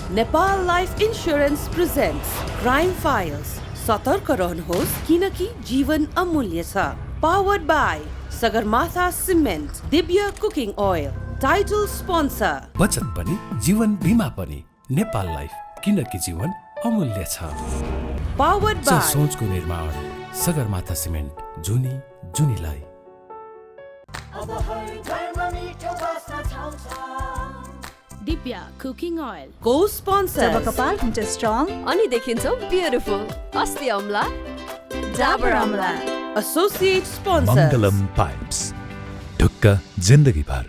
Nepal Life Insurance presents Crime Files. सतर्क रहनुहोस् किनकि जीवन अमूल्य छ. Powered by Sagarmatha Cement, Divya Cooking Oil. Title sponsor. बचत पनि जीवन बीमा पनि नेपाल लाइफ किनकि जीवन अमूल्य छ. Powered by सोचको निर्माण सगरमाथा सिमेन्ट जुनीलाई. Divya Cooking Oil. Co-sponsors. जब कपाल हुन्छ स्ट्रङ अनि देखिन्छौ ब्युटिफुल. अस्ति Amla, Dabur Amla. Associate sponsors. Mangalam pipes, ढुक्क जिन्दगी भर.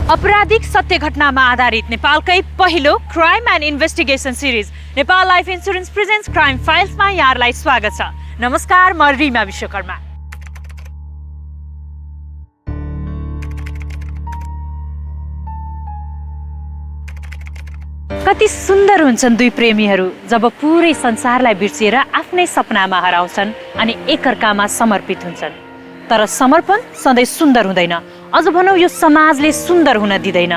अपराधिक सत्य घटनामा आधारित नेपालकै पहिलो crime and investigation series Nepal life insurance presents crime फाइल्समा यहाँहरूलाई स्वागत छ. नमस्कार, म रिमा विश्वकर्मा. कति सुन्दर हुन्छन् दुई प्रेमीहरू जब पुरै संसारलाई बिर्सिएर आफ्नै सपनामा हराउँछन् अनि एकअर्कामा समर्पित हुन्छन्. तर समर्पण सधैँ सुन्दर हुँदैन. अझ भनौँ यो समाजले सुन्दर हुन दिँदैन.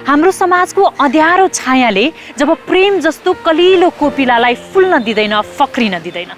हाम्रो समाजको अँध्यारो छायाले जब प्रेम जस्तो कलिलो कोपिलालाई फुल्न दिँदैन, फक्रिन दिँदैन.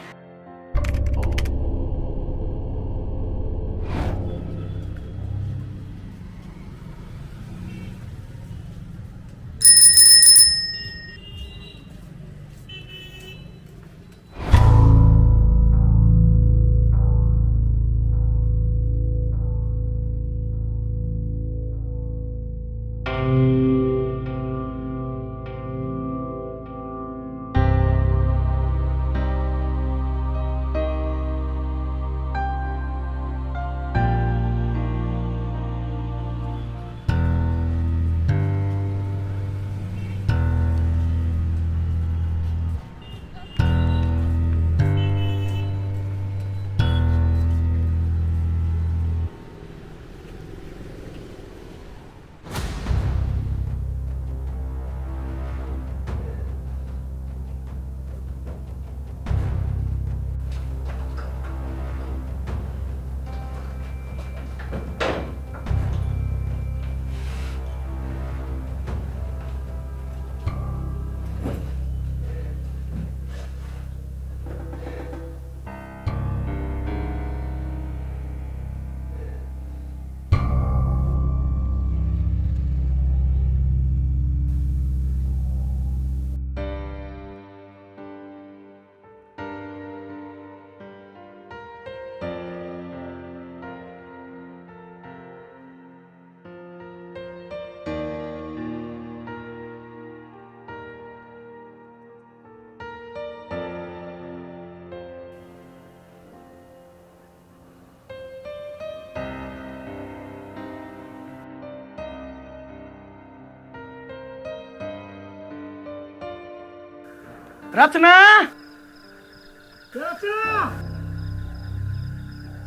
रचना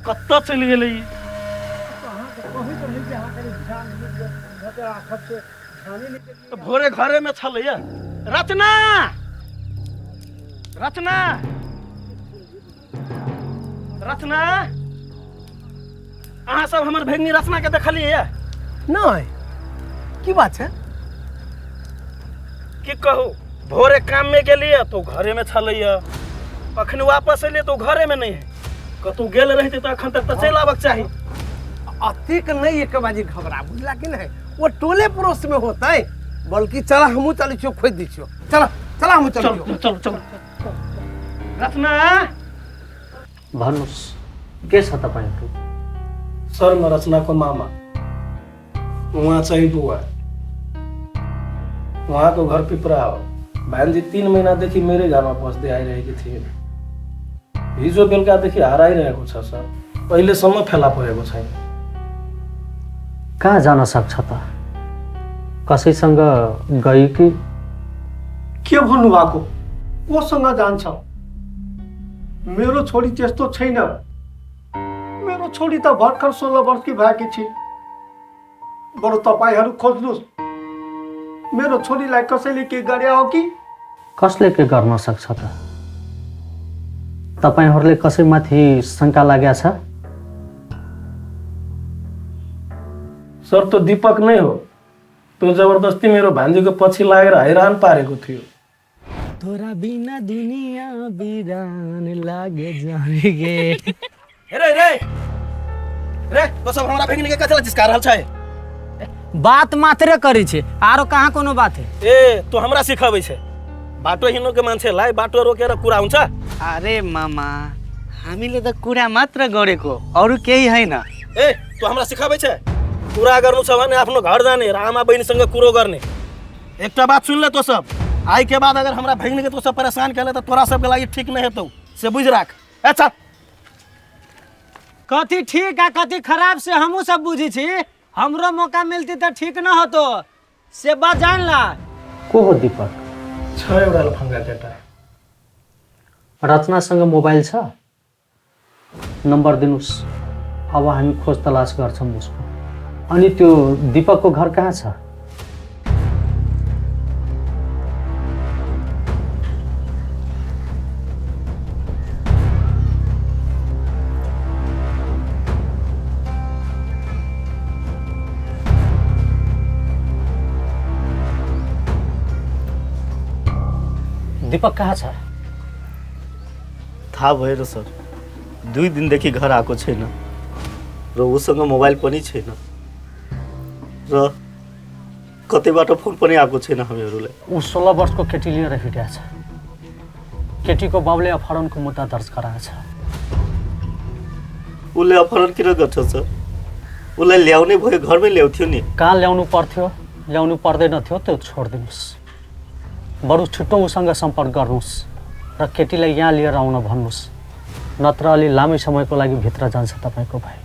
कत्ता चली गेलै? भोरे घरे में छलैया. रचना रचना रचना अहाँ सब हमर भगिनी रचना के देखलियै? नहीं, की बात है? की कहू, भोरे काम में गेलिए तो घरे में छलैया, अखन वापस एलिए तो घरे में नहीं है. कतौ गेल रहते तो अखन तक तो चलि आबक चाही. अतिक नहीं एक बाजी घबरा, बुझला कि नहीं? वो टोले पड़ोस में होता है. बल्कि चला हमू चली छो, खोज दी छो. चला चला हमू चली छो. चलो चलो. रचना भन्नुस्, के छ तपाईको? सर म रचनाको मामा. उहाँ चाहिँ बुवा. उहाँको घर पिपरा हो. भान्जी 3 महिनादेखि मेरै घरमा बस्दै आइरहेकी थिइन्. हिजो बेलुकादेखि हराइरहेको छ सर। अहिलेसम्म फेला परेको छैन। कहाँ जान सक्छ त? कसैसँग गयो कि? के भन्नुभएको? कोसँग जान्छ? मेरो छोरी त्यस्तो छैन। मेरो छोरी त भर्खर 16 वर्षकी भएकी छिन्। बरु तपाईहरू खोज्नुहोस्। मेरो छोरीलाई कसैले के गरे हो कि? कसले के गर्न सक्छ त? तपाईहरूले कसैमाथि शङ्का लागेको छ? सर त्यो दीपक नै हो। त्यो जबरदस्ती मेरो भान्जीको पछि लागेर हैरान पारेको थियो। तोरा बिना दुनिया बिरान लागे जानेगे। रे रे रे तो सब हमरा फेंकने के कथला जिसका रहल छै? बात मात्रे करी छे, आरो कहाँ कोनो बात है? ए तो हमरा सिखाबै छै। बाटो हिँड्नु के मान्छेलाई बाटो रोकेर कुरा हुन्छ? अरे मामा, हामीले त कुरा मात्र गरेको, अरु केही हैन। ए तो हमरा सिखाबै छै? कुरा गर्नु छ भने आफ्नो घर जाने र आमा बहिनीसँग कुरो गर्ने। एकटा बात सुन ले तो सब, आई के बाद अगर हमरा भगिनी के तो सब परेशान केले त तोरा सबके लागि ठीक नहीं हेतौ, से बुझ राख। अच्छा कथी ठीक आ कथी खराब से हमहू सब बुझी छी। हमरो मौका मिलती त ठीक न होतो, से बात जान ला। को हो दीपक? छ एउटा लफंगा केटा। रचनासँग मोबाइल छ? नम्बर दिनुस्, अब हामी खोज तलास गर्छौं उसको। अनि त्यो दीपकको घर कहाँ छ? दीपक कहाँ छ? थाहा भएर सर, 2 दिनदेखि घर आएको छैन र उसँग मोबाइल पनि छैन र कतैबाट फोन पनि आएको छैन हामीहरूलाई। ऊ 16 वर्षको केटी लिएर हिँडेको छ। केटीको बाबुले अपहरणको मुद्दा दर्ज गराएको छ। उसले अपहरण किन गर्छ सर? उसलाई ल्याउने भयो घरमै ल्याउँथ्यो नि। कहाँ ल्याउनु पर्थ्यो, ल्याउनु पर्दैन थियो, त्यो छोडिदिनुहोस्। बरु छिट्टो उसँग सम्पर्क गर्नुहोस् र केटीलाई यहाँ लिएर आउन भन्नुहोस्, नत्र अलि लामै समयको लागि भित्र जान्छ तपाईँको भाइ।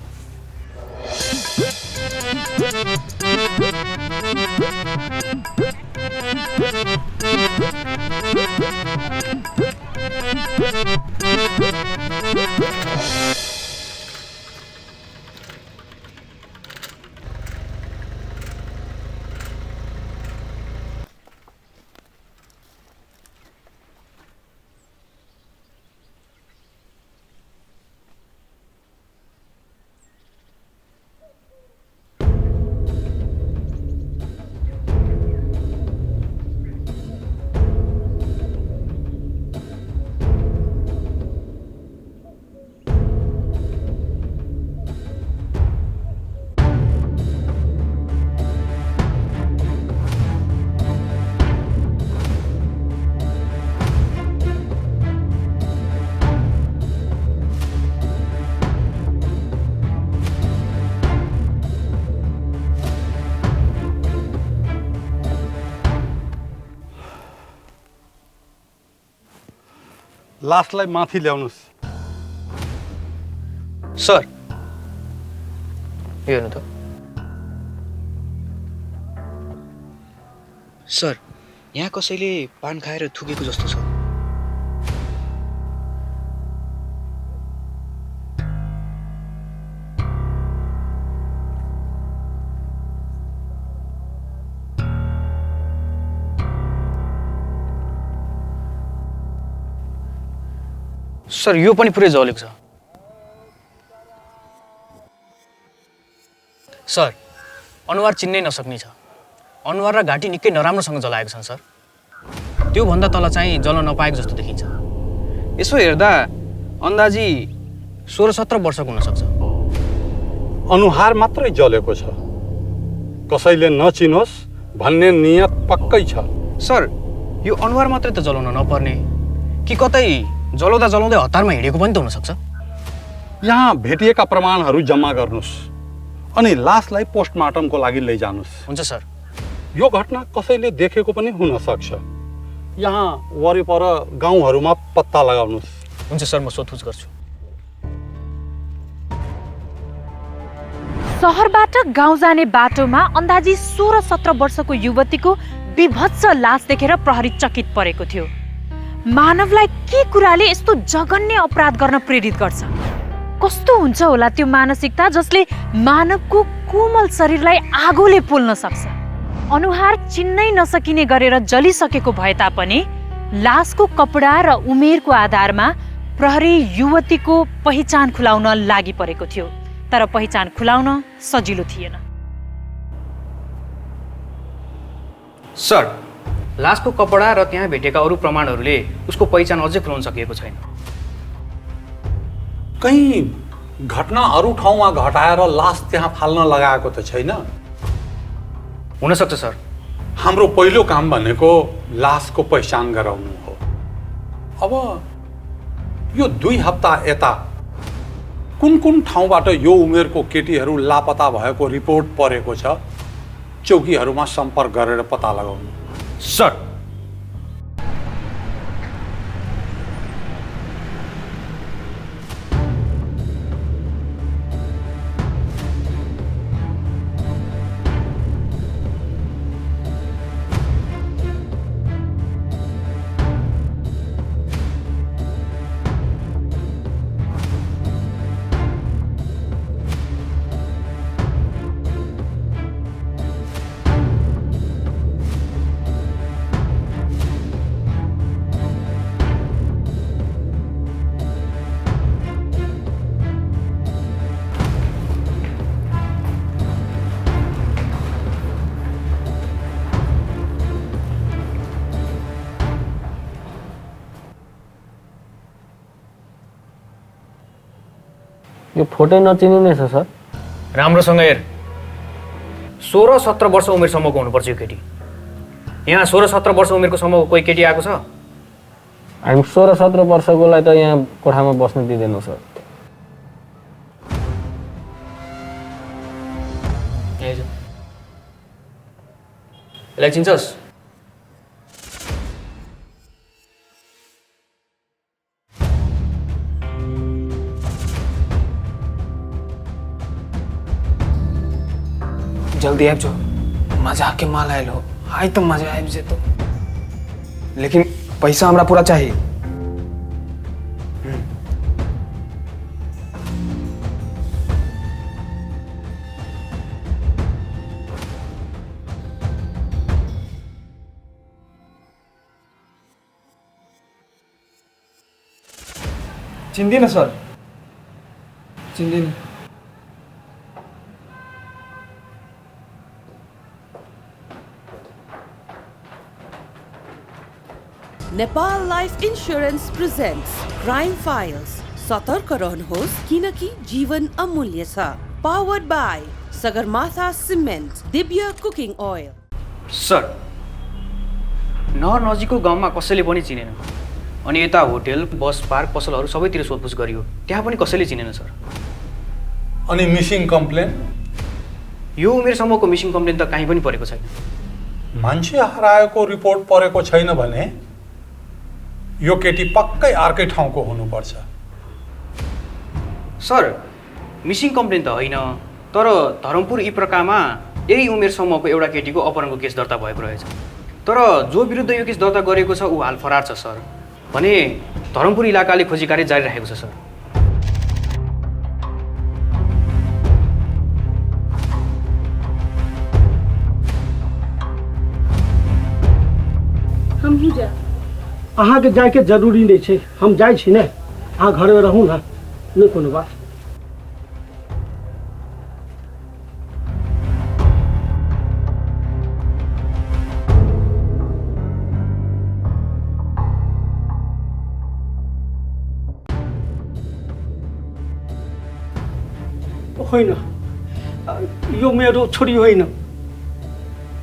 लासलाई माथि ल्याउनुस्। सर यो हेर्नु त। सर यहाँ कसैले पान खाएर थुकेको जस्तो छ। सर यो पनि पुरै जलेको छ। सर अनुहार चिन्नै नसक्ने छ। अनुहार र घाँटी निकै नराम्रोसँग जलाएको छन् सर। त्यो भन्दा तल चाहिँ जल्न नपाएको जस्तो देखिन्छ। यसो हेर्दा अन्दाजी 16-17 वर्षको हुन सक्छ। अनुहार मात्रै जलेको छ, कसैले नचिनोस् भन्ने नियत पक्कै छ। सर यो अनुहार मात्रै त जलाउन नपर्ने, कि कतै जलाउँदा जलाउँदै हतारमा हिँडेको पनि त हुन सक्छ। यहाँ भेटिएका प्रमाणहरू जम्मा गर्नुस् अनि लासलाई पोस्टमार्टमको लागि लैजानुस्। हुन्छ सर। यो घटना कसैले देखेको पनि हुन सक्छ। यहाँ वरिपर गाउँहरूमा पत्ता लगाउनुस्। हुन्छ सर, म सोधपुछ गर्छु। सहरबाट गाउँ जाने बाटोमा अन्दाजी 16-17 वर्षको युवतीको विभत्स लास देखेर प्रहरी चकित परेको थियो। मानवलाई के कुराले यस्तो जघन्य अपराध गर्न प्रेरित गर्छ? कस्तो हुन्छ होला त्यो मानसिकता जसले मानवको कोमल शरीरलाई आगोले पोल्न सक्छ? अनुहार चिन्नै नसकिने गरेर जलिसकेको भए तापनि लासको कपडा र उमेरको आधारमा प्रहरी युवतीको पहिचान खुलाउन लागि परेको थियो, तर पहिचान खुलाउन सजिलो थिएन। सर, लासको कपडा र त्यहाँ भेटेका अरू प्रमाणहरूले उसको पहिचान अझै खुलाउन सकिएको छैन। कहीँ घटना अरू ठाउँमा घटाएर लास त्यहाँ फाल्न लगाएको त छैन? हुन सक्छ सर। हाम्रो पहिलो काम भनेको लासको पहिचान गराउनु हो। अब यो 2 हप्ता यता कुन ठाउँबाट यो उमेरको केटीहरू लापता भएको रिपोर्ट परेको छ, चौकीहरूमा सम्पर्क गरेर पत्ता लगाउनु। सर, यो फोटो नचिनिने छ सर। राम्रोसँग हेर। 16-17 वर्ष उमेरसम्मको हुनुपर्छ यो केटी। यहाँ 16-17 वर्ष उमेरको सम्मको कोही केटी आएको छ? हामी 16-17 वर्षकोलाई त यहाँ कोठामा बस्न दिँदैनौँ सर। यसलाई चिन्छस्? जल्दी आइज, मजा के माल आयल हो। आई तो मजा आइब जे तो, लेकिन पैसा हमरा पूरा चाहिए। चिंदी ना सर, चिंदी ना। Nepal Life Insurance presents Crime Files. सतर्क रहनुहोस् किनकि जीवन अमूल्य छ। Powered by Sagarmatha Cement, Dibya Cooking Oil. Sir, नहर नजिकको गाउँमा कसैले पनि चिनेन। अनि यता होटल, बस पार्क, पसलहरू सबैतिर सोधपुछ गरियो, त्यहाँ पनि कसैले चिनेन सर। अनि मिसिङ कम्प्लेन? यो उमेरसम्मको मिसिङ कम्प्लेन त कहीँ पनि परेको छैन। मान्छे हराएको रिपोर्ट परेको छैन भने यो केटी पक्कै अर्कै ठाउँको हुनुपर्छ। सर, मिसिङ कम्प्लेन त होइन, तर धरमपुर इप्रकामा यही उमेरसम्मको एउटा केटीको अपहरणको केस दर्ता भएको रहेछ। तर जो विरुद्ध यो केस दर्ता गरेको छ ऊ हाल फरार छ सर। भने धरमपुर इलाकाले खोजी कार्य जारी राखेको छ सर। हम ही जा अहाँ के जाए के जरूरी नहीं छे, हम जाए छी ने, अहाँ घर में रहू ना, नहीं कोनो बात। होइन, यो मेरो छोरी होइन।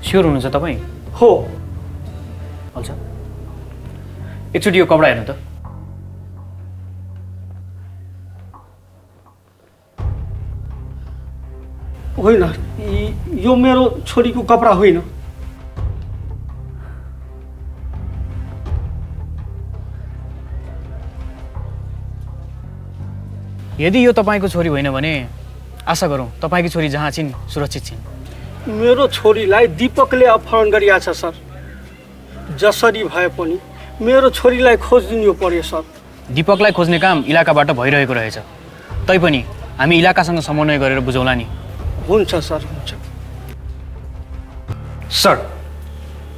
स्योर हुनुहुन्छ तपाईँ? हो। हुन्छ, एकचोटि यो कपडा हेर्नु त। होइन, यो मेरो छोरीको कपडा होइन। यदि यो तपाईँको छोरी होइन भने आशा गरौँ तपाईँकी छोरी जहाँ छिन् सुरक्षित छिन्। मेरो छोरीलाई दीपकले अपहरण गरिया छ सर। जसरी भए पनि मेरो छोरीलाई खोजिदिनु पर्यो सर। दीपकलाई खोज्ने काम इलाकाबाट भइरहेको रहेछ, तैपनि हामी इलाकासँग समन्वय गरेर बुझौँला नि। हुन्छ सर, हुन्छ। Sir,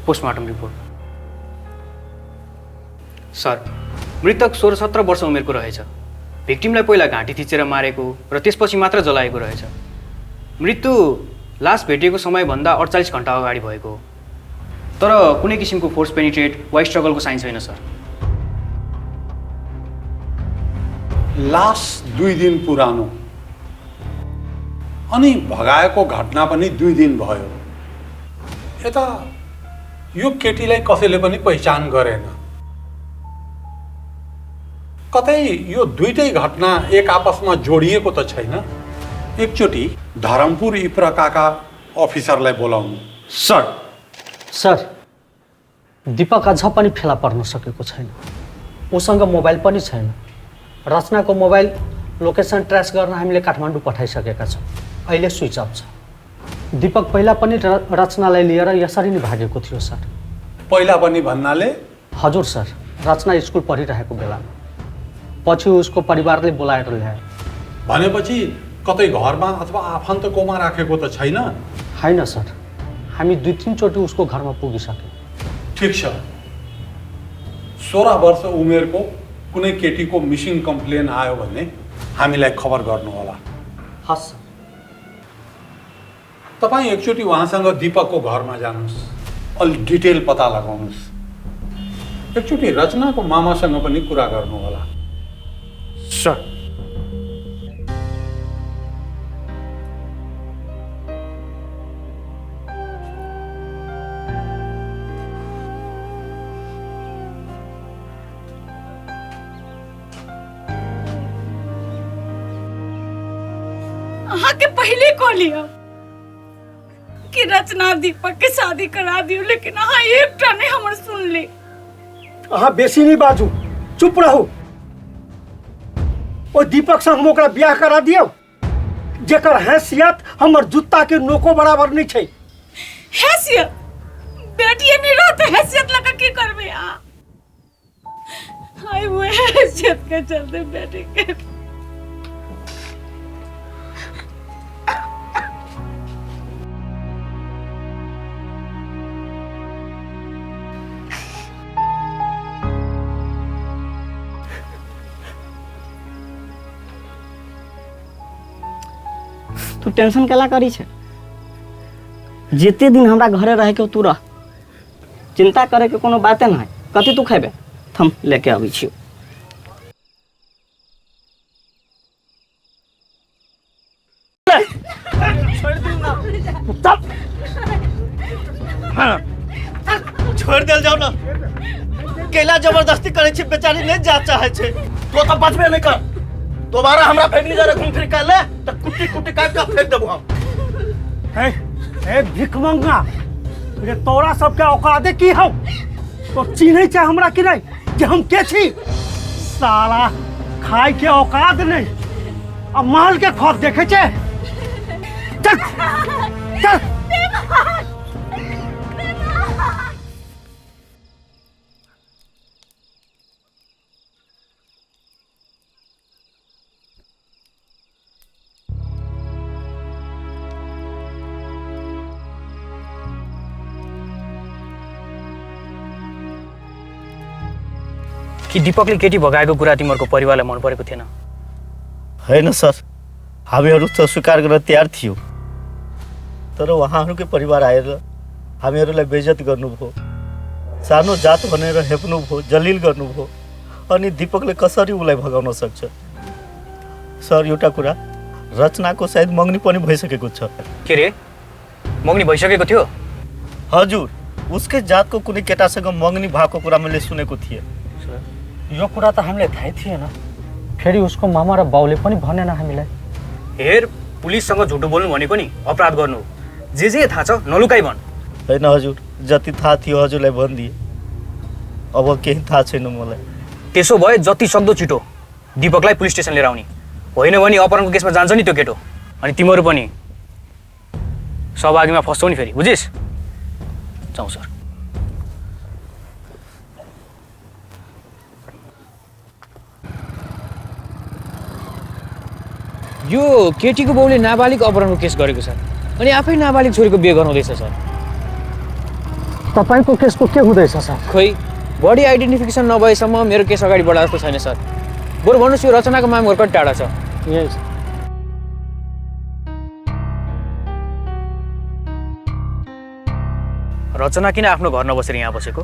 postmortem report. सर, मृतक 16-17 वर्ष उमेरको रहेछ। भिक्टिमलाई पहिला घाँटी थिचेर मारेको र त्यसपछि मात्र जलाएको रहेछ। मृत्यु लास भेटिएको समयभन्दा 48 घण्टा अगाडि भएको हो, तर कुनै किसिमको फोर्स पेनिट्रेट वा स्ट्रगलको साइन छैन सर। लास 2 दिन पुरानो अनि भगाएको घटना पनि 2 दिन भयो। यता यो केटीलाई कसैले पनि पहिचान गरेन। कतै यो दुईटै घटना एक आपसमा जोडिएको त छैन। एकचोटि धरमपुर इप्रकाका अफिसरलाई बोलाउनु। सर, दीपक अझ पनि फेला पर्न सकेको छैन। उसँग मोबाइल पनि छैन। रचनाको मोबाइल लोकेसन ट्रेस गर्न हामीले काठमाडौँ पठाइसकेका छौँ। अहिले स्विच अफ छ। दीपक पहिला पनि रचनालाई लिएर यसरी नै भागेको थियो सर। पहिला पनि भन्नाले? हजुर सर, रचना स्कुल पढिरहेको बेलामा पछि उसको परिवारले बोलाएर ल्याए। भनेपछि कतै घरमा अथवा आफन्तकोमा राखेको त छैन? होइन सर, हामी 2-3 चोटि उसको घरमा पुगिसक्यौँ। ठिक छ। 16 वर्ष उमेरको कुनै केटीको मिसिङ कम्प्लेन आयो भने हामीलाई खबर गर्नु होला। हस्। तपाईँ एकचोटि उहाँसँग दीपकको घरमा जानुहोस्, अलि डिटेल पता लगाउनुहोस्। एकचोटि रचनाको मामासँग पनि कुरा गर्नु होला। सर। के पहले को लिया कि रचना दीपक के शादी करा दियो, लेकिन एक ने हमर सुन ले। बेसी नहीं बाजू, चुप रहो। ओ दीपक से हम ओकरा ब्याह करा दियो, जेकर हैसियत हमर जूता के नोको बराबर नहीं छै। हैसियत बेटी नहीं रहते, हैसियत लगा के करबे आ। हाय वो हैसियत के चलते बेटी के तू टेंशन केला करी छे? जिते दिन हमरा घरे रह के तू रह, चिंता करे के कोनो बाते ना है। कथी तू खेबे? हम लेके आबै छी। छोड़ देल जाओ ना। केला जबरदस्ती करे छी, बेचारी नहीं जा चाहे छे। तो बचबे नहीं कर। दोबारा हमरा फैमिली जरे घूम फिर कर ले तो कुट्टी कुट्टी काट के फेंक देबो हम। ए भिखमंगा, रे तोरा सबके औकाते की हौ? तो चिन्है छै हमरा कि नहीं जे हम के छी? साला खाए के औकात नहीं, अब माल के खौफ देखे छे। चल चल। कि दीपकले केटी भगाएको कुरा तिमीहरूको परिवारलाई मन परेको थिएन? होइन सर, हामीहरू त स्वीकार गर्न तयार थियौँ, तर उहाँहरूकै परिवार आएर हामीहरूलाई बेइज्जत गर्नुभयो, सानो जात भनेर हेप्नुभयो, जलिल गर्नुभयो। अनि दीपकले कसरी उसलाई भगाउन सक्छ? सर, एउटा कुरा, रचनाको सायद मगनी पनि भइसकेको छ। के रे, मगनी भइसकेको थियो? हजुर, उसकै जातको कुनै केटासँग मगनी भएको कुरा मैले सुनेको थिएँ। यो कुरा त हामीले थाहै थिएन। फेरि उसको मामा र बाउले पनि भनेन हामीलाई। हेर, पुलिससँग झुटो बोल्नु भनेको नि अपराध गर्नु। जे थाहा छ नलुकाइ भन्। होइन हजुर, जति थाहा थियो हजुरलाई भनिदिए, अब केही थाहा छैन मलाई। त्यसो भए जति सक्दो छिटो दीपकलाई पुलिस स्टेसन लिएर आउने। होइन भने अपहरणको केसमा जान्छ नि त्यो केटो, अनि तिमीहरू पनि सहभागीमा फस्छौ नि फेरि, बुझिस्? जाउँ सर। यो केटीको बाउले नाबालिग अपहरणको केस गरेको छ अनि आफै नाबालिग छोरीको बिहे गराउँदैछ सर। तपाईँको केसको के हुँदैछ सर? खोइ बडी आइडेन्टिफिकेसन नभएसम्म मेरो केस अगाडि बढा जस्तो छैन सर। बरु भन्नुहोस् यो रचनाको माम घर कति टाढा छ? यही छ। रचना किन आफ्नो घर नबसेर यहाँ बसेको?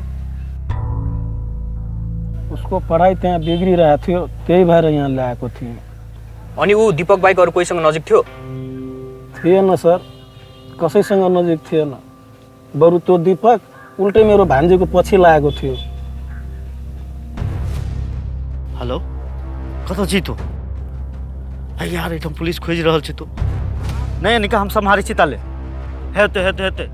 उसको पढाइ त्यहाँ बिग्रिरहेको थियो, त्यही भएर यहाँ ल्याएको थिएँ। अनि ऊ दीपक बाइक अरू कोहीसँग नजिक थियो? थिएन सर, कसैसँग नजिक थिएन। बरु त्यो दीपक उल्टै मेरो भान्जीको पछि लागेको थियो। हेलो, कता छी तू? यार एकदम पुलिस खोज रहल छी तू। नहीं निका हम सम्हारी छी ताले। हेते हेते हेते।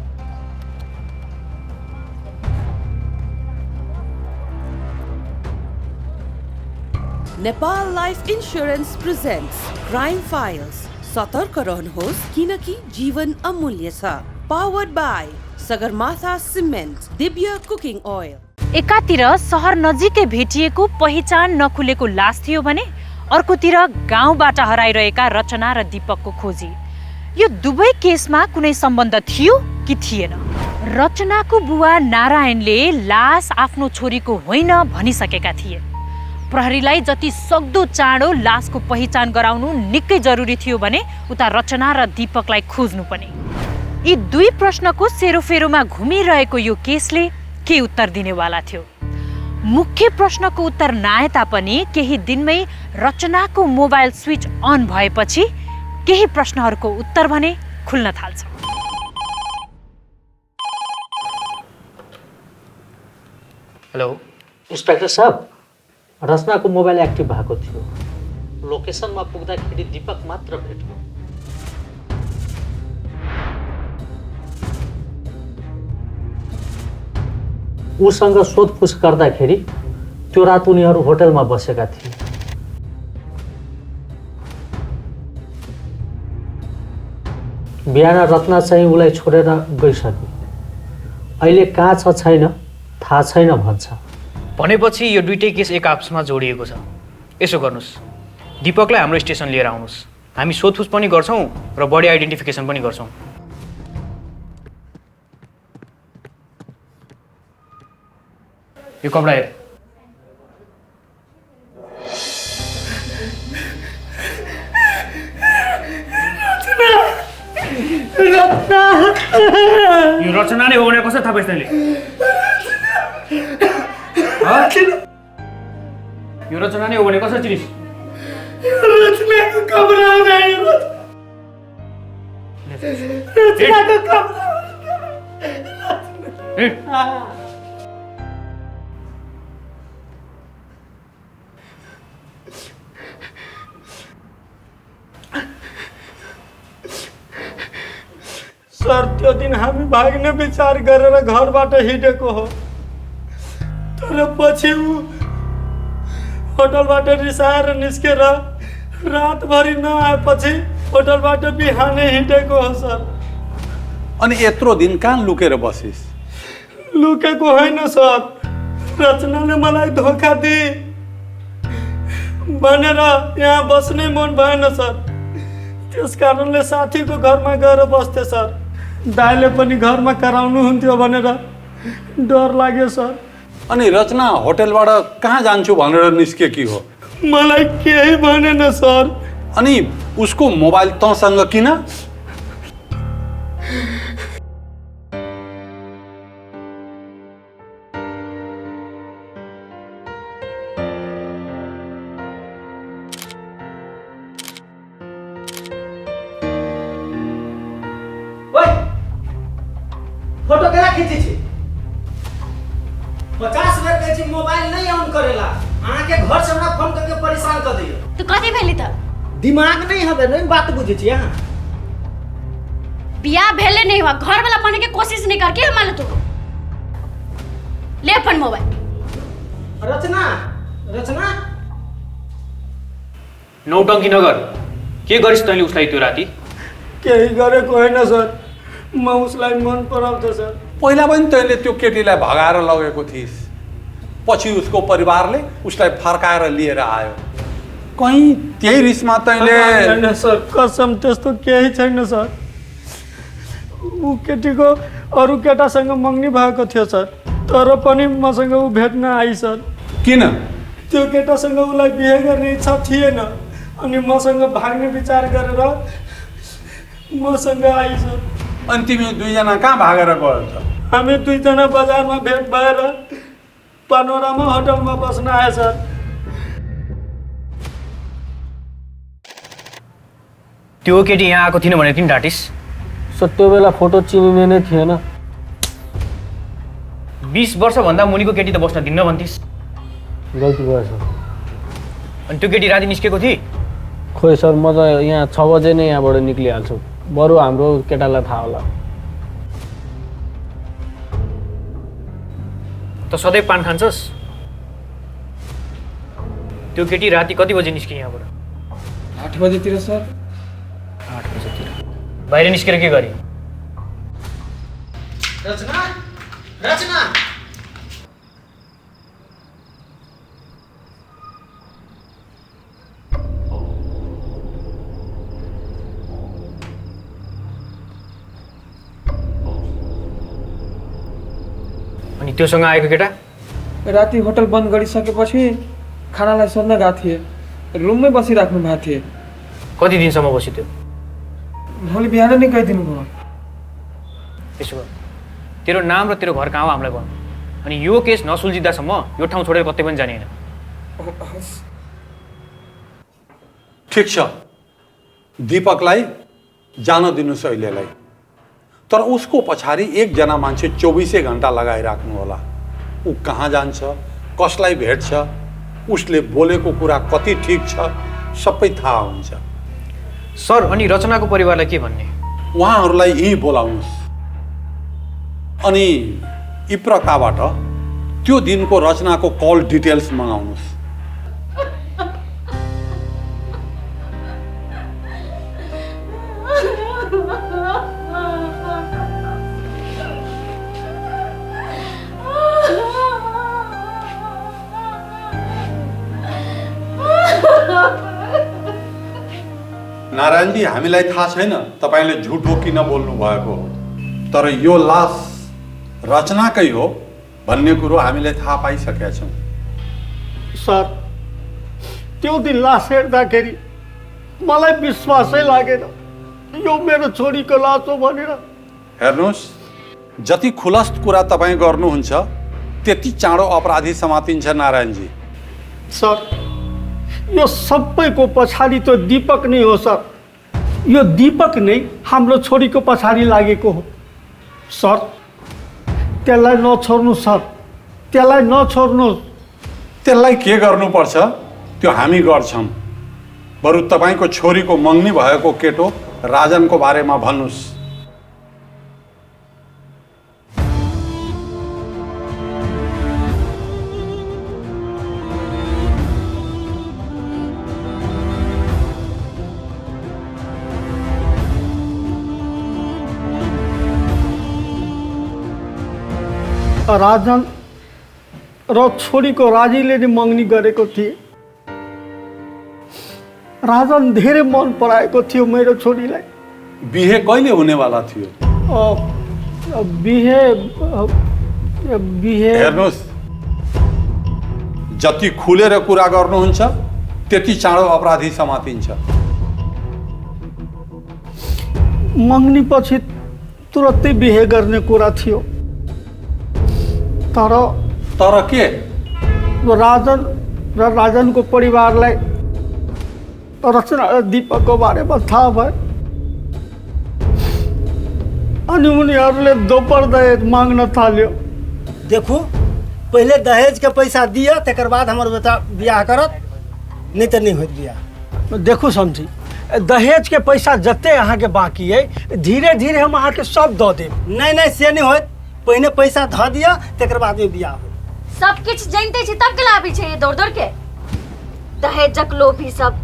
Nepal life insurance presents crime files. सतर्क रहनुहोस् किनकि जीवन अमूल्य छ। Powered by Sagarmatha cement, Divya cooking oil. एकातिर सहर नजिकै भेटिएको पहिचान नखुलेको लास थियो भने अर्कोतिर गाउँबाट हराइरहेका रचना र दीपकको खोजी। यो दुवै केसमा कुनै सम्बन्ध थियो कि थिएन? रचनाको बुवा नारायणले लास आफ्नो छोरीको होइन भनिसकेका थिए। प्रहरीलाई जति सक्दो चाँडो लासको पहिचान गराउनु निकै जरुरी थियो भने उता रचना र दीपकलाई खोज्नु पनि। यी दुई प्रश्नको सेरोफेरोमा घुमिरहेको यो केसले के उत्तर दिनेवाला थियो? मुख्य प्रश्नको उत्तर नआए तापनि केही दिनमै रचनाको मोबाइल स्विच अन भएपछि केही प्रश्नहरूको उत्तर भने खुल्न थाल्छ। हेलो इन्स्पेक्टर साहब, रचनाको मोबाइल एक्टिभ भएको थियो। लोकेसनमा पुग्दाखेरि दीपक मात्र भेट्यो। उसँग सोधपुछ गर्दाखेरि त्यो रात उनीहरू होटलमा बसेका थिए। बिहान रत्ना चाहिँ उसलाई छोडेर गइसक्यो। अहिले कहाँ छ छैन थाहा छैन भन्छ। भनेपछि यो दुईटै केस एक आपसमा जोडिएको छ। यसो गर्नुहोस्, दीपकलाई हाम्रो स्टेसन लिएर आउनुहोस्। हामी सोधपुछ पनि गर्छौँ र बडी आइडेन्टिफिकेसन पनि गर्छौँ। यो कपडा हेर। यो रचनाले हो भने कसरी थाहा पाइस् तैँले? यो रचना नै हो भने कसरी चिनिस्? रचनाको कपडा हो। रचनाको कपडा। सर त्यो दिन हामी भाग्ने विचार गरेर घरबाट हिँडेको हो, तर पछि ऊ होटलबाट रिसाएर निस्केर रातभरि नआएपछि होटलबाट बिहानै हिँडेको हो सर। अनि यत्रो दिन कहाँ लुकेर बसिस्? लुकेको होइन सर, रचनाले मलाई धोका दिए भनेर यहाँ बस्नै मन भएन सर। त्यस कारणले साथीको घरमा गएर बस्थे सर। दाइले पनि घरमा कराउनु हुन्थ्यो भनेर डर लाग्यो सर। अनि रचना होटलबाट कहाँ जान्छु भनेर निस्केकी हो? मलाई केही भनेन सर। अनि उसको मोबाइल तँसँग किन? फोटो केला खींची छी? 50 बेर कहै छी मोबाइल नहीं ऑन करेला। अहाँ के घर से हमरा फोन करके परेशान कर दियो। तो कथी भेली त? दिमाग नहीं हबे, नहीं बात बुझे छी अहाँ। बियाह भेले नहीं हुआ, घर वाला बने के कोशिश नहीं कर के मान तू। ले अपन मोबाइल। रचना, रचना नौटङ्की नगर के गरिस् तैँले उसलाई त्यो राति? केही गरेको होइन सर, म उसलाई मन पराउँछ सर। पहिला पनि तैँले त्यो केटीलाई भगाएर लगेको थिइस्, पछि उसको परिवारले उसलाई फर्काएर लिएर आयो। कहीँ त्यही रिसमा तैँले? होइन सर, कसम त्यस्तो केही छैन सर। ऊ केटीको अरू केटासँग मग्नी भएको थियो सर, तर पनि मसँग ऊ भेट्न आई सर। किन? त्यो केटासँग उसलाई बिहे गर्ने इच्छा थिएन अनि मसँग भाग्ने विचार गरेर मसँग आई सर। अनि तिमी दुईजना कहाँ भागेर गयो त? हामी दुईजना बजारमा भेट भएर पानोरामा होटलमा बस्न आए सर। त्यो केटी यहाँ आएको थिएन भने तिमी ढाँटिस्? सर त्यो बेला फोटो चिनिने नै थिएन। 20 वर्षभन्दा मुनिको केटी त बस्न दिन्न भन्थिस्। गल्ती भयो सर। अनि त्यो केटी राति निस्केको थिए? खोइ सर, म त यहाँ 6 बजे नै यहाँबाट निक्लिहाल्छु, बरु हाम्रो केटालाई थाहा होला। त सधैँ पान खान्छस्? त्यो केटी राति कति बजे निस्क्यो यहाँबाट? 8 बजेतिर सर। 8 बजेतिर बाहिर निस्केर के गरे? रचना, रचना। अनि त्योसँग आएको केटा? राति होटल बन्द गरिसकेपछि खानालाई सोध्न गएको थिए, रुममै बसिराख्नु भएको थिए। कति दिनसम्म बस्यो त्यो? भोलि बिहान नै गइदिनु भयो। त्यसो भए तेरो नाम र तेरो घर कहाँ हो हामीलाई भन, अनि यो केस नसुल्झिँदासम्म यो ठाउँ छोडेर कतै पनि जाने होइन। ठिक छ, दीपकलाई जान दिनुहोस् अहिलेलाई, तर उसको पछाडि एकजना मान्छे 24 घन्टा लगाइराख्नु होला। ऊ कहाँ जान्छ, कसलाई भेट्छ, उसले बोलेको कुरा कति ठिक छ, सबै थाहा हुन्छ। सर, अनि रचनाको परिवारलाई के भन्ने? उहाँहरूलाई यहीँ बोलाउनुहोस् अनि इप्रकाबाट त्यो दिनको रचनाको कल डिटेल्स मगाउनुहोस्। नारायणजी, हामीलाई थाहा छैन तपाईले झुटो किन बोल्नु भएको, तर यो लास रचनाकै हो भन्ने कुरो हामीले थाहा पाइसकेका छौँ। सर, त्यो दिन लास हेर्दाखेरि मलाई विश्वासै लागेन यो मेरो छोरीको लास हो भनेर। हेर्नुहोस्, जति खुलस्त कुरा तपाईँ गर्नुहुन्छ त्यति चाँडो अपराधी समातिन्छ नारायणजी। सर, यो सबैको पछाडि त दीपक नै हो सर। यो दीपक नै हाम्रो छोरीको पछाडि लागेको हो सर। त्यसलाई नछोड्नु सर, त्यसलाई नछोड्नु। त्यसलाई के गर्नुपर्छ त्यो हामी गर्छौँ। बरु तपाईँको छोरीको मग्नी भएको केटो राजनको बारेमा भन्नुहोस्। राजन र छोरीको राजीले नै मग्नी गरेको थिए। राजन धेरै मन पराएको थियो मेरो छोरीलाई। बिहे कहिले हुनेवाला थियो? बिहे हेर्नुहोस्, जति खुलेर कुरा गर्नुहुन्छ त्यति चाँडो अपराधी समातिन्छ। मग्नी पछि तुरन्तै बिहे गर्ने कुरा थियो, तर के? राजन र राजनको परिवारलाई रचना र दीपकको बारेमा थाहा भयो अनि उनीहरूले दोपर दहेज माग्न थाल्यो। देखू, पहले दहेज के पैसा दिया, तकर बाद हमारे बेटा ब्याह करत, नहीं तो नहीं होत ब्याह। देखू समझी, दहेज के पैसा जते अहाँ के बाकी है धीरे धीरे हम अहाँ के सब दऽ देब। नहीं से नहीं होत, पहले पैसा ध दिया, तकर बाद में ब्याह हो। सब किछ जानते छी तब के लाभी छै दौड़ दौड़ के दहेजक लोभी सब।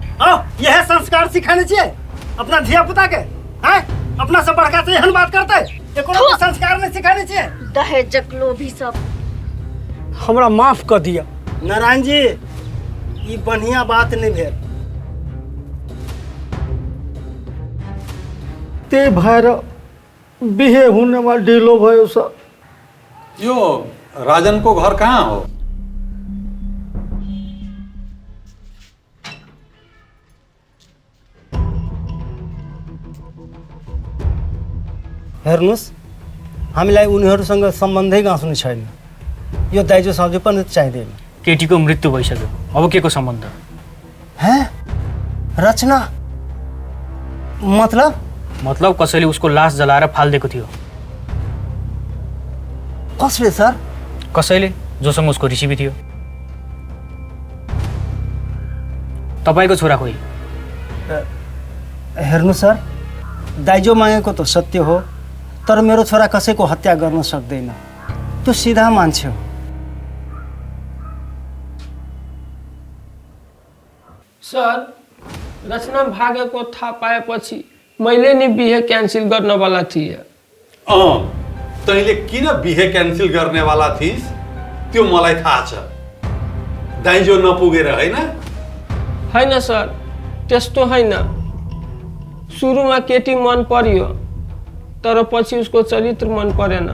यह संस्कार सिखाने चाहिए अपना धिया पुता के हैं? अपना से बढ़का से एहन बात करते एको संस्कार नहीं सिखाने चाहिए। दहेजक लोभी सब हमरा माफ कर दिया। नारायण जी ये बढ़िया बात नहीं भेल। ते भैर बिहे होने वाला ढीलो भयो सब। यो राजन को घर कहाँ हो? हेर्नुहोस् हामीलाई उनीहरूसँग सम्बन्धै गाँच्नु छैन। यो दाइजो साउजो पनि चाहिँदैन। केटीको मृत्यु भइसक्यो, अब के को सम्बन्ध? हैं? रचना मतलब कसैले उसको लास जलाएर फालिदिएको थियो। कसले सर? कसैले जोसँग उसको रिसिभी थियो। तपाईको छोरा खोइ? हेर्नु सर, दाइजो मागेको त सत्य हो, तर मेरो छोरा कसैको हत्या गर्न सक्दैन। त्यो सिधा मान्छे हो। सर, रचना भागेको थाहा पाएपछि मैले नि बिहे क्यान्सल गर्नवाला थिएँ। तैँले किन बिहे क्यान्सल गर्नेवाला थिइस् त्यो मलाई थाहा छ। दाइजो नपुगेर होइन? होइन सर, त्यस्तो होइन। सुरुमा केटी मन पर्यो, तर पछि उसको चरित्र मन परेन।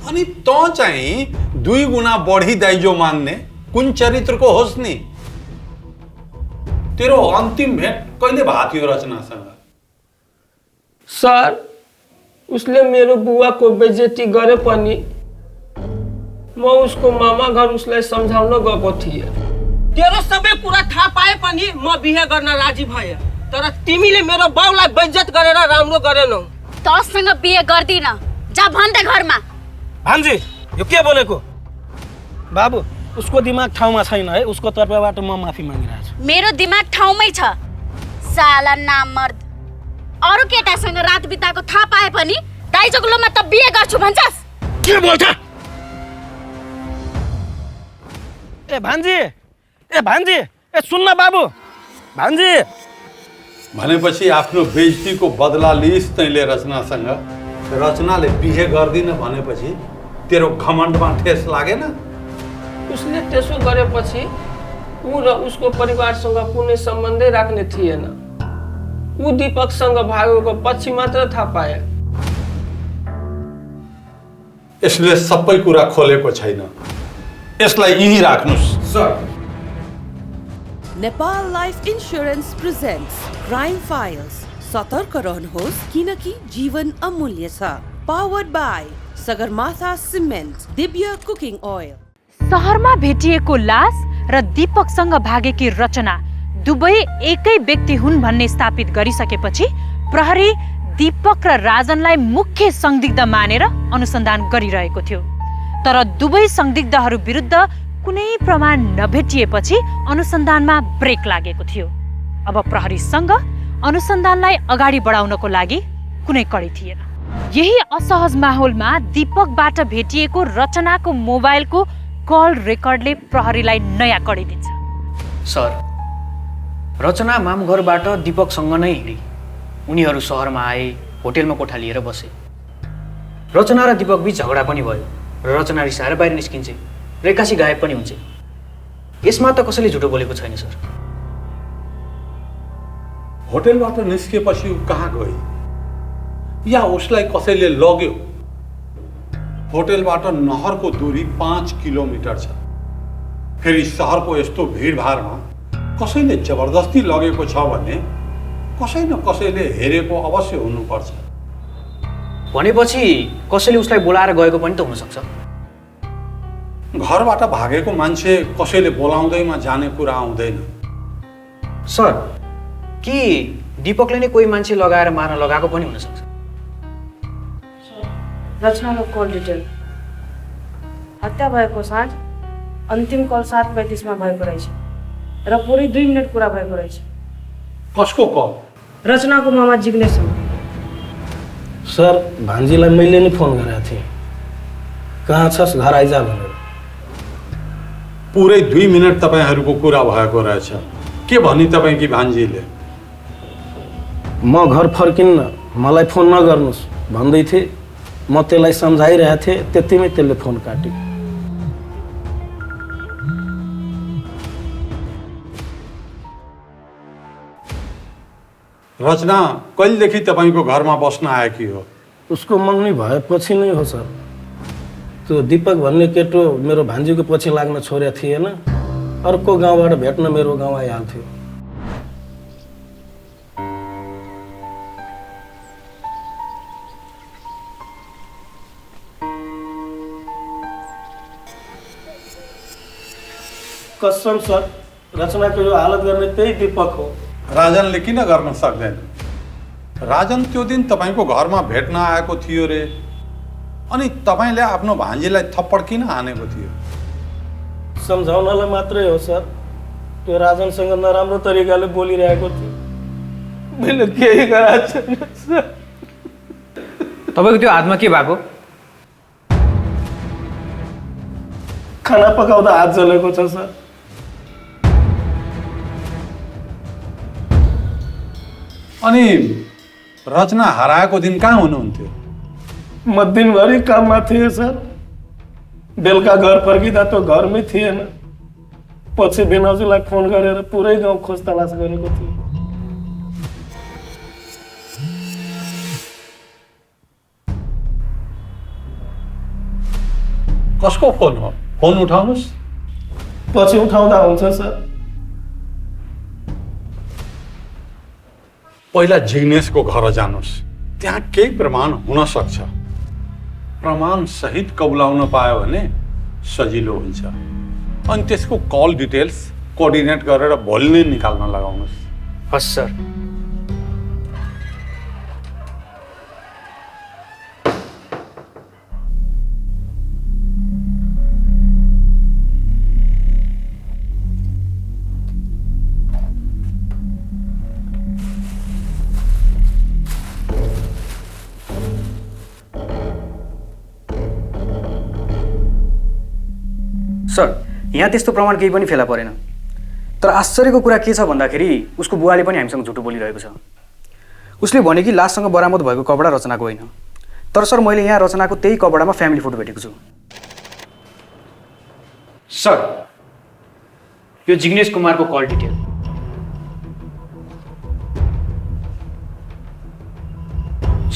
अनि तँ चाहिँ 2 गुना बढी दाइजो माग्ने कुन चरित्रको होस् नि? तेरो अन्तिम भेट कहिले भएको थियो रचनासँग? सर, उसले मेरो बुवाको बेइज्जती गरे पनि म उसको मामा घर उसलाई सम्झाउन गएको थिएँ। तेरो सबै कुरा थाहा पाए पनि म बिहे गर्न राजी भएँ, तर तिमीले मेरो बाउलाई बेइज्जत गरेर राम्रो गरेनौ। तसँग बिहे गर्दिन, जा भन्दै घरमा। भान्जी यो के बोलेको? बाबु उसको दिमाग ठाउँमा छैन है, उसको तर्फबाट म माफी मागिरहेको छु। मेरो दिमाग ठाउँमै छ। साला नामर्द, अरू केटासँग रात बिताएको थाहा पाए पनि दाइजोको लोमा त बिहे गर्छु भन्छस्? के बोल्छ? ए भान्जी, ए सुन्न बाबु, भान्जी। भनेपछि आफ्नो बेइज्जतीको बदला लिइस् तैँले रचनासँग। रचनाले बिहे गर्दिन भनेपछि तेरो घमण्डमा ठेस लागेन? उसले त्यसो गरेपछि ऊ र उसको परिवारसँग कुनै सम्बन्धै राख्ने थिएन। ऊ दीपकसँग भागेको पछि मात्र थाहा पाए। यसले सबै कुरा खोलेको छैन, यसलाई यहीँ राख्नुस्। Sir, Nepal life insurance presents crime files. सतर्क रहनुहोस् किनकि जीवन अमूल्य छ। Powered by Sagarmatha cement, Divya cooking oil. शहरमा भेटिएको लास र दीपकसँग भागेकी रचना दुवै एकै व्यक्ति हुन् भन्ने स्थापित गरिसकेपछि प्रहरी दीपक र राजनलाई मुख्य संदिग्ध मानेर अनुसन्धान गरिरहेको थियो। तर दुवै संदिग्धहरू विरुद्ध कुनै प्रमाण नभेटिएपछि अनुसन्धानमा ब्रेक लागेको थियो। अब प्रहरीसँग अनुसन्धानलाई अगाडि बढाउनको लागि कुनै कडी थिएन। यही असहज माहौलमा दीपकबाट भेटिएको रचनाको मोबाइलको कल रेकर्डले प्रहरीलाई नयाँ कडी दिन्छ। सर, रचना मामघरबाट दीपकसँग नै हिँडे। उनीहरू सहरमा आए, होटेलमा कोठा लिएर बसे। रचना र दीपक बीच झगडा पनि भयो र रचना रिसाएर बाहिर निस्किन्छे र एक्कासी गायब पनि हुन्छ। यसमा त कसैले झुटो बोलेको छैन सर। होटेलबाट निस्केपछि ऊ कहाँ गई या उसलाई कसैले लग्यो? होटेलबाट नहरको दूरी 5 किलोमिटर छ। फेरि सहरको यस्तो भिडभाडमा कसैले जबरजस्ती लगेको छ भने कसै न कसैले हेरेको अवश्य हुनुपर्छ। भनेपछि कसैले उसलाई बोलाएर गएको पनि त हुनसक्छ। घरबाट भागेको मान्छे कसैले बोलाउँदैमा जाने कुरा आउँदैन। सर, कि दीपकले नै कोही मान्छे लगाएर मार्न लगाएको पनि हुनसक्छ। रचनाको कल डिटेल हत्या भएको साँझ अन्तिम कल 7:35 मा भएको रहेछ र पुरै 2 मिनेट कुरा भएको रहेछ। कसको कल? रचनाको मामा जिग्नेशसँग। सर, भान्जीलाई मैले नै फोन गरेको थिएँ, कहाँ छस् घर आइजा भनेर। पुरै 2 मिनेट तपाईहरूको कुरा भएको रहेछ। के भनी तपाईँकी भान्जीले? म घर फर्किन्न, मलाई फोन नगर्नुहोस् भन्दै थिए। म त्यसलाई सम्झाइरहेको थिएँ, त्यतिमै त्यसले फोन काट्यो। रचना कहिलेदेखि तपाईँको घरमा बस्न आएकी हो? उसको मगनी भएपछि नै हो सर। त्यो दीपक भन्ने केटो मेरो भान्जीको पछि लाग्न छोडेको थिएन, अर्को गाउँबाट भेट्न मेरो गाउँ आइहाल्थ्यो। कसम सर, रचनाको यो हालत गर्ने त्यही दीपक हो। राजनले किन गर्न सक्दैन? राजन त्यो दिन तपाईँको घरमा भेट्न आएको थियो रे, अनि तपाईँले आफ्नो भान्जीलाई थप्पड किन हानेको थियो? सम्झाउनलाई मात्रै हो सर। त्यो राजनसँग नराम्रो तरिकाले बोलिरहेको थियो, मैले केही गरेको छैन सर। तपाईँको त्यो हातमा के भएको? खाना पकाउँदा हात जलेको छ सर। अनि रचना हराएको दिन कहाँ हुनुहुन्थ्यो? म दिनभरि काममा थिएँ सर। बेलुका घर फर्किँदा त्यो घरमै थिएन। पछि बिनौजीलाई फोन गरेर पुरै गाउँ खोज तलास गरेको थिएँ। कसको फोन हो? फोन उठाउनुहोस्। पछि उठाउँदा हुन्छ सर। पहिला जिग्नेशको घर जानुहोस्, त्यहाँ केही प्रमाण हुन सक्छ। प्रमाण सहित कबुलाउन पायो भने सजिलो हुन्छ। अनि त्यसको कल डिटेल्स कोअर्डिनेट गरेर भोलि नै निकाल्न लगाउनुहोस्। हस् सर। सर, यहाँ त्यस्तो प्रमाण केही पनि फेला परेन। तर आश्चर्यको कुरा के छ भन्दाखेरि उसको बुवाले पनि हामीसँग झुटो बोलिरहेको छ। उसले भने कि लाससँग बरामद भएको कपडा रचनाको होइन। तर सर, मैले यहाँ रचनाको त्यही कपडामा फ्यामिली फोटो भेटेको छु। सर, यो जिग्नेश कुमारको कल डिटेल।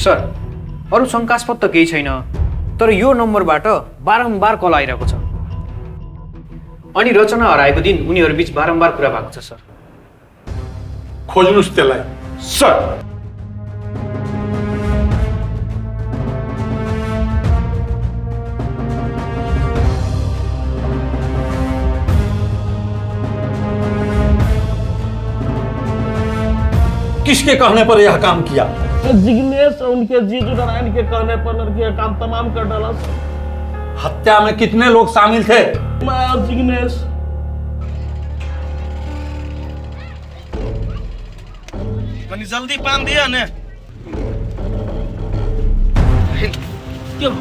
सर, अरू शङ्कास्पद त केही छैन, तर यो नम्बरबाट बारम्बार कल आइरहेको छ। अनि रचना हराएको दिन उनीहरू बीच बारम्बार कुरा भएको छ सर। खोज्नुहोस् त्यसलाई। सर, किसके कहने पर यह काम किया? जिग्नेश और उनके जीजू नारायण के कहने पर लड़की का काम तमाम कर डाला सर। हत्या में कितने लोग शामिल थे? मैं और जिग्नेश। कनी जल्दी पान दिया ने। क्यों?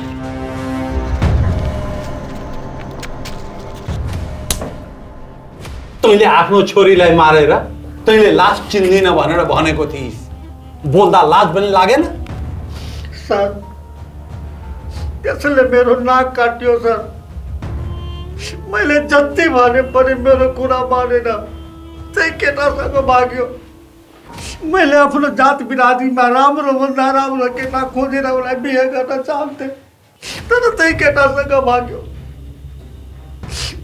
तैँले आफ्नो छोरीलाई मारेर तैँले लास चिन्दिन भनेर भनेको थिइस्। बोल्दा लाज पनि लागेन? सर, त्यसले मेरो नाक काट्यो सर। मैले जति भने पनि मेरो कुरा मानेन। त्यही केटासँग भाग्यो। मैले आफ्नो जात बिरादरीमा राम्रो भन्दा राम्रो केटा खोजेर उसलाई बिहे गर्न चाहन्थेँ, तर त्यही केटासँग भाग्यो।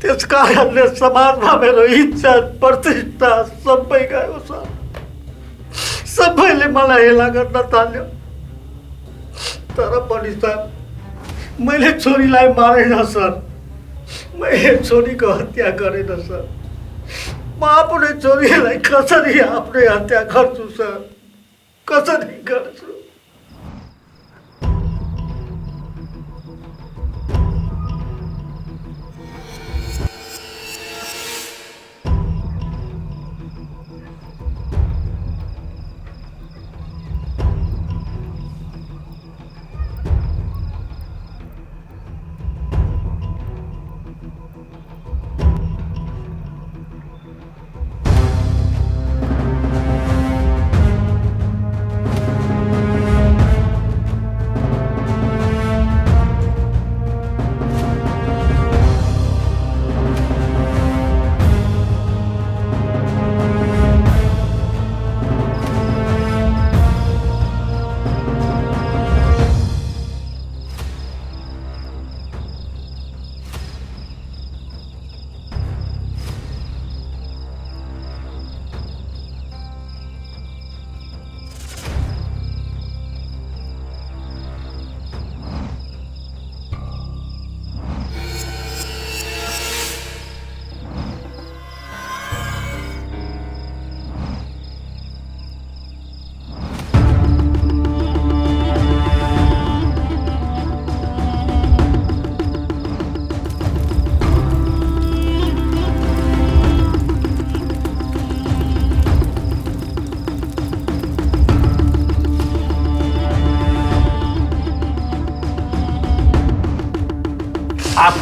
त्यस कारणले समाजमा मेरो इज्जत प्रतिष्ठा सबै गयो सर। सबैले मलाई हेला गर्न थाल्यो। तर पनि सर, मैले छोरीलाई मारेन सर। मैले छोरीको हत्या गरेन सर। म आफ्नै छोरीलाई कसरी आफ्नै हत्या गर्छु सर? कसरी गर्छु?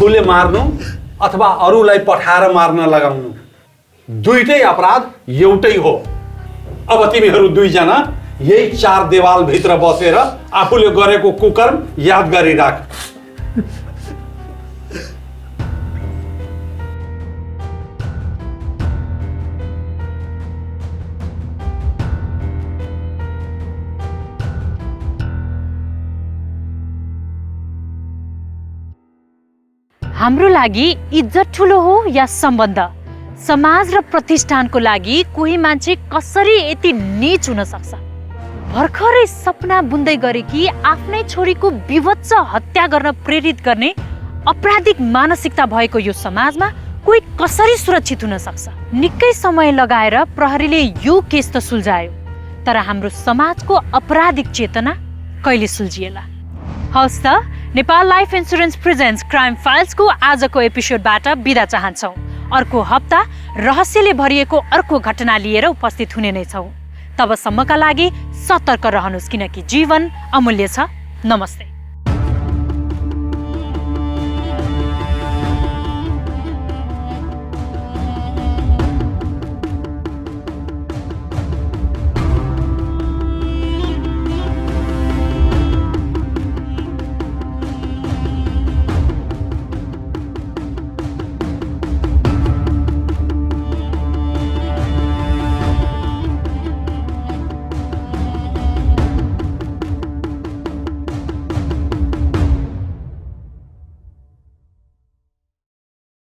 आफूले मार्नु अथवा अरूलाई पठाएर मार्न लगाउनु दुईटै अपराध एउटै हो। अब तिमीहरू दुईजना यही 4 देवाल भित्र बसेर आफूले गरेको कुकर्म याद गरिराख। हाम्रो लागि इज्जत ठुलो हो या सम्बन्ध, समाज र प्रतिष्ठानको लागि कोही मान्छे कसरी यति नीच हुन सक्छ? भर्खरै सपना बुन्दै गरेकी आफ्नै छोरीको विभत्स हत्या गर्न प्रेरित गर्ने अपराधिक मानसिकता भएको यो समाजमा कोही कसरी सुरक्षित हुन सक्छ? निकै समय लगाएर प्रहरीले यो केस त सुल्झायो, तर हाम्रो समाजको आपराधिक चेतना कहिले सुल्झिएला? हवस् त, Nepal life insurance presents crime फाइल्सको आजको एपिसोडबाट बिदा चाहन्छौँ। अर्को हप्ता रहस्यले भरिएको अर्को घटना लिएर उपस्थित हुने नै छौँ। तबसम्मका लागि सतर्क रहनुहोस्, किनकि जीवन अमूल्य छ। नमस्ते।